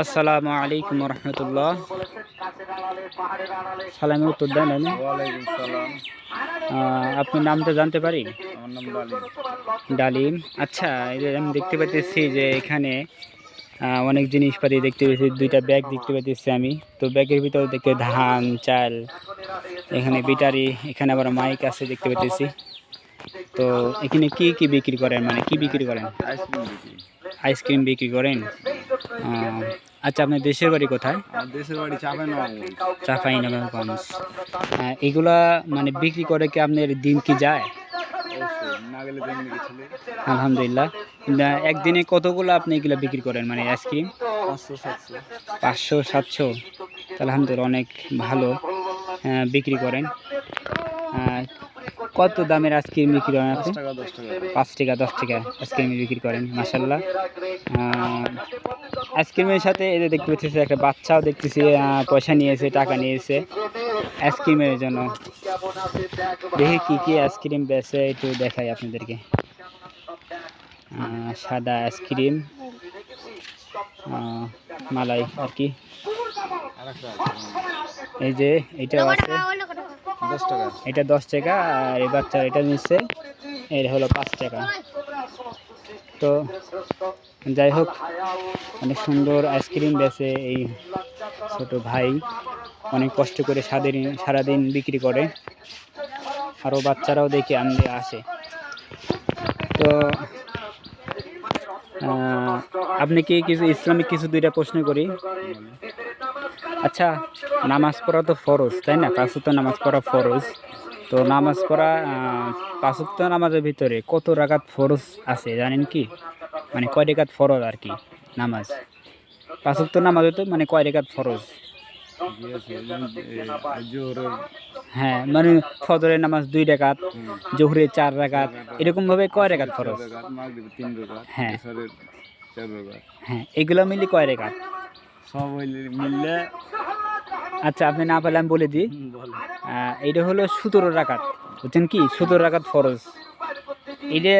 আসসালামু আলাইকুম রহমতুল্লাহ। সালামের উত্তর দেন। ওয়ালাইকুম সালাম। আপনি নামটা জানতে পারি? আমার নাম ডালিম। ডালিম। আচ্ছা, এই যে আমি দেখতে পাচ্ছি যে এখানে অনেক জিনিসপাতি দেখতে পাচ্ছি, দুইটা ব্যাগ দেখতে পাচ্ছি আমি। তো ব্যাগের ভিতরে দেখতে ধান, চাল, এখানে ব্যাটারি, এখানে আবার মাইক আছে দেখতে পাচ্ছি। তো এখানে কি কি বিক্রি করেন, মানে কি বিক্রি করেন? আইসক্রিম বিক্রি। আইসক্রিম বিক্রি করেন। আচ্ছা, আপনার দেশের বাড়ি কোথায়? আমার দেশের বাড়ি চাঁপাইনবাবগঞ্জ। চাঁপাইনবাবগঞ্জ। এগুলা মানে বিক্রি করে কি আপনার দিন কি যায়? অবশ্যই, না গেলে তেমনি কিছু নেই। আলহামদুলিল্লাহ। একদিনে কতগুলো আপনি এগুলো বিক্রি করেন, মানে আইসক্রিম? 500-700। 500-700। আলহামদুলিল্লাহ, অনেক ভালো বিক্রি করেন। কত দামের আইসক্রিম বিক্রি করেন আপনি? 5 টাকা 10 টাকা। 5 টাকা 10 টাকা আইসক্রিম বিক্রি করেন, মাশাআল্লাহ। আইসক্রিমের সাথে এই যে দেখতে পাচ্ছি একটা বাচ্চাও দেখতেছি, পয়সা নিয়েছে, টাকা নিয়েছে আইসক্রিমের জন্য। দেখি কি কি আইসক্রিম বেছে একটু দেখাই আপনাদেরকে। সাদা আইসক্রিম, মালাই আর কি। এই যে এটাও আছে 10 টাকা। এটা 10 টাকা, আর এই বাচ্চা এটা নিচ্ছে, এটা হলো 5 টাকা। তো যাই হোক, অনেক সুন্দর আইসক্রিম বেছে এই ছোট ভাই, অনেক কষ্ট করে সারাদিন বিক্রি করে। আরও বাচ্চারাও দেখে আনতে আসে। তো আপনি কি কিছু ইসলামিক কিছু দুইটা প্রশ্ন করি। আচ্ছা, নামাজ পড়া তো ফরজ, তাই না? 5 ওয়াক্ত নামাজ পড়া ফরজ। তো নামাজ পড়া 5 ওয়াক্ত নামাজের ভিতরে কত রাকাত ফরজ আছে জানেন কি? মানে কয় রাকাত ফরজ আর কি নামাজ? 5 ওয়াক্ত নামাজে তো মানে কয় রাকাত ফরজ? হ্যাঁ, মানে ফজরের নামাজ 2 রাকাত, জোহরের 4 রাকাত, এরকমভাবে কয় রাকাত ফরজ? হ্যাঁ হ্যাঁ, এগুলো মিলে কয় রাকাত? সব মিললে। আচ্ছা, আপনি না পারলে আমি বলে দিই। এটা হলো 17 রাকাত, বুঝছেন কি? 17 রাকাত ফরজ, এটা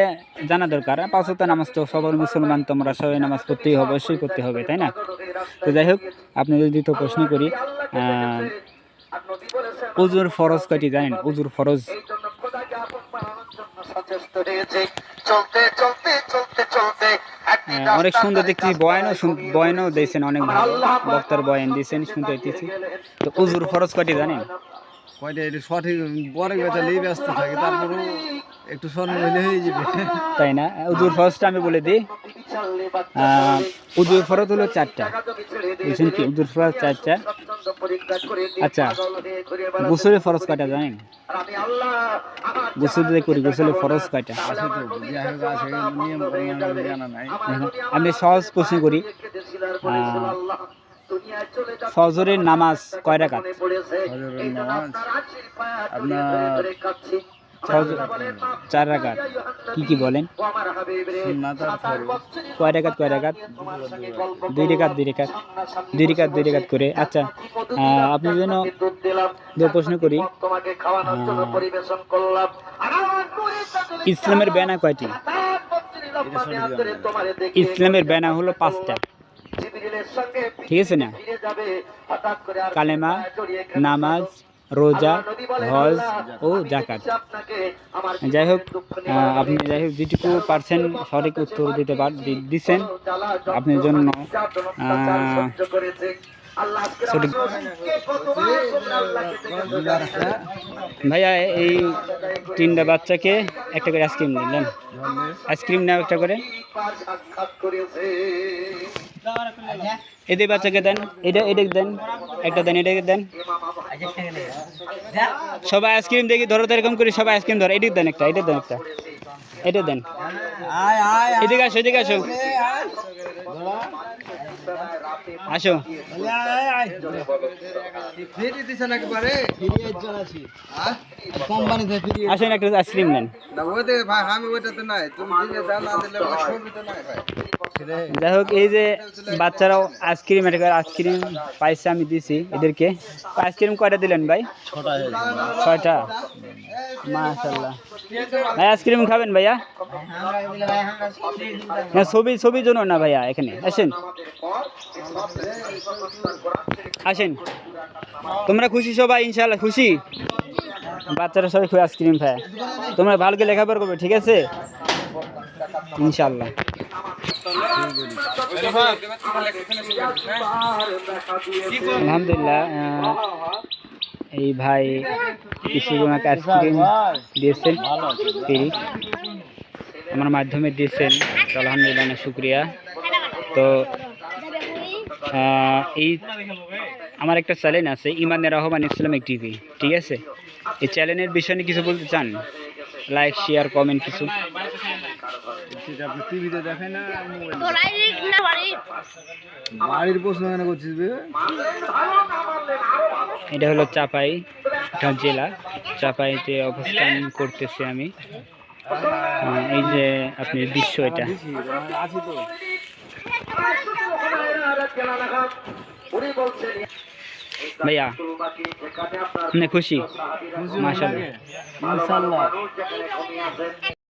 জানা দরকার। 5 ওয়াক্ত নামাজ তো সবার মুসলমান, তোমরা সবাই নামাজ পড়তেই হবে, অবশ্যই করতে হবে, তাই না? তো যাই হোক, আপনি যদি তো প্রশ্ন করি, উজুর ফরজ কয়টি জানেন? উজুর ফরজ অনেক সুন্দর দেখছি। বয়ানও দিয়েছেন, অনেক ভালো বক্তার বয়ান দিয়েছেন, শুনতে হইতেছি। তো উজুর ফরজ কয়টি জানেন? কয়টা এটা সঠিক পরে বেচালেই ব্যস্ত থাকে, তারপরেও একটু স্মরণ হইলে হয়ে যাবে, তাই না? উজুর ফরজটা আমি বলে দিই। উজুর ফরজ হলো 4টা, বুঝছেন কি? উজুর ফরজ 4টা। আচ্ছা, গোসলের ফরজ কয়টা জানেন? গোসল যে করি, গোসলের ফরজ কয়টা? আমি সহজ প্রশ্ন করি, ফজরের নামাজ কয় রাকাত? আপনার 4 রাকাত। কি কি বলেন? কয় রাকাত? 2 রাকাত 2 রাকাত 2 রাকাত 2 রাকাত করে। আচ্ছা, আপনি যেন প্রশ্ন করি, ইসলামের ব্যানা কয়টি? ইসলামের ব্যানা হলো 5টা, ঠিক আছে না? কালেমা, নামাজ, রোজা, হজ ও যাকাত। যাই হোক, আপনি যেটুকু পারছেন সঠিক উত্তর দিচ্ছেন, আপনার জন্য সঠিক। ভাইয়া, এই 3টা বাচ্চাকে একটা করে আইসক্রিম দিলেন, আইসক্রিম নেওয়া একটা করে। এদের বাচ্চাকে দেন, এটা দেন, একটা দেন, এটাকে দেন। সবাই আইসক্রিম দেখি ধরো, তো এরকম করে সবাই আইসক্রিম ধরো। এদিকে দেন একটা, এটা দেন একটা, এটা দেন। এদিকে আসো, এদিকে আসো, আসো। আসেন, একটা আইসক্রিম নেন। যাই হোক, এই যে বাচ্চারাও আইসক্রিম পাইছে, আমি দিছি এদেরকে। আইসক্রিম কয়টা দিলেন ভাই? 6টা। মাশাআল্লাহ। ভাই, আইসক্রিম খাবেন ভাইয়া? ছবির জন্য না ভাইয়া, এখানে আসেন। আসেন, তোমরা খুশি সবাই? ইনশাল্লাহ খুশি? বাচ্চারা সবাই খুব আইসক্রিম খায়। তোমরা ভালো করে লেখাপড়া করবে, ঠিক আছে? ইনশাল্লাহ। আলহামদুলিল্লাহ, এই ভাই কিছুজন আইসক্রিম দিয়েছেন, ফ্রি আমার মাধ্যমে দিয়েছেন, তো আলহামদুলিল্লাহ অনেক শুক্রিয়া। তো এই আমার একটা চ্যানেল আছে, ইমানের রহমান ইসলামিক টিভি, ঠিক আছে? এই চ্যানেলের বিষয়ে কিছু বলতে চান? লাইক, শেয়ার, কমেন্ট কিছু? সেটা আপনি টিভিতে দেখেন না বাড়ির প্রশ্ন কেন করছিস বে? এটা হলো চাপাই জেলা, চাপাইতে অবস্থান করতেছি আমি। এই যে আপনি দৃশ্য, এটা আছি তো। ভাইয়া আপনি খুশি? মাশাআল্লাহ। ইনশাআল্লাহ।